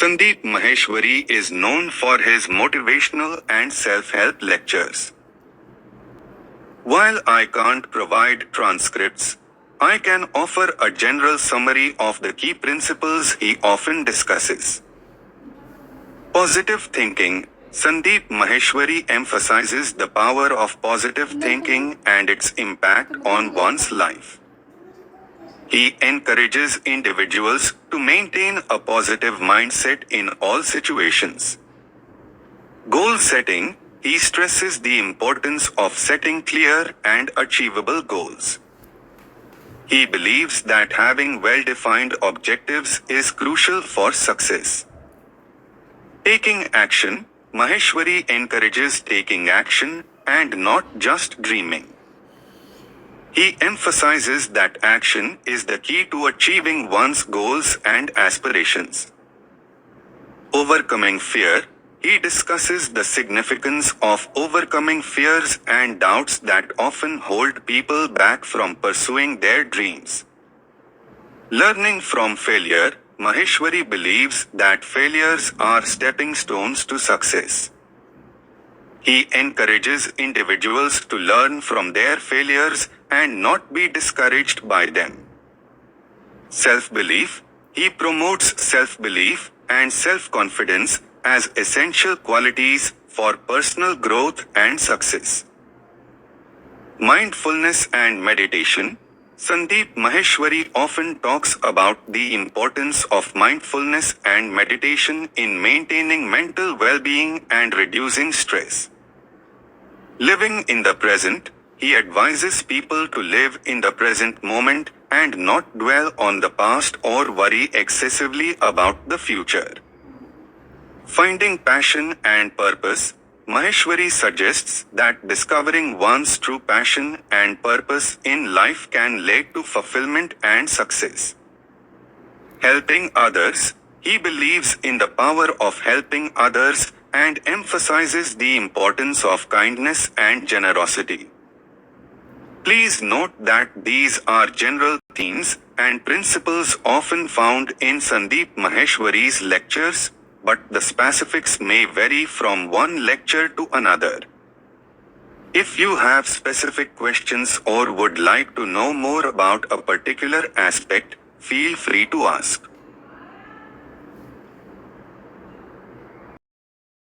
Sandeep Maheshwari is known for his motivational and self-help lectures. While I can't provide transcripts, I can offer a general summary of the key principles he often discusses. Positive thinking. Sandeep Maheshwari emphasizes the power of positive thinking and its impact on one's life. He encourages individuals to maintain a positive mindset in all situations. Goal setting. He stresses the importance of setting clear and achievable goals. He believes that having well-defined objectives is crucial for success. Taking action. Maheshwari encourages taking action and not just dreaming. He emphasizes that action is the key to achieving one's goals and aspirations. Overcoming fear. He discusses the significance of overcoming fears and doubts that often hold people back from pursuing their dreams. Learning from failure. Maheshwari believes that failures are stepping stones to success. He encourages individuals to learn from their failures and not be discouraged by them. Self-belief. He promotes self-belief and self-confidence as essential qualities for personal growth and success. Mindfulness and meditation. Sandeep Maheshwari often talks about the importance of mindfulness and meditation in maintaining mental well-being and reducing stress. Living in the present. He advises people to live in the present moment and not dwell on the past or worry excessively about the future. Finding passion and purpose. Maheshwari suggests that discovering one's true passion and purpose in life can lead to fulfillment and success. Helping others. He believes in the power of helping others and emphasizes the importance of kindness and generosity. Please note that these are general themes and principles often found in Sandeep Maheshwari's lectures, but the specifics may vary from one lecture to another. If you have specific questions or would like to know more about a particular aspect, feel free to ask.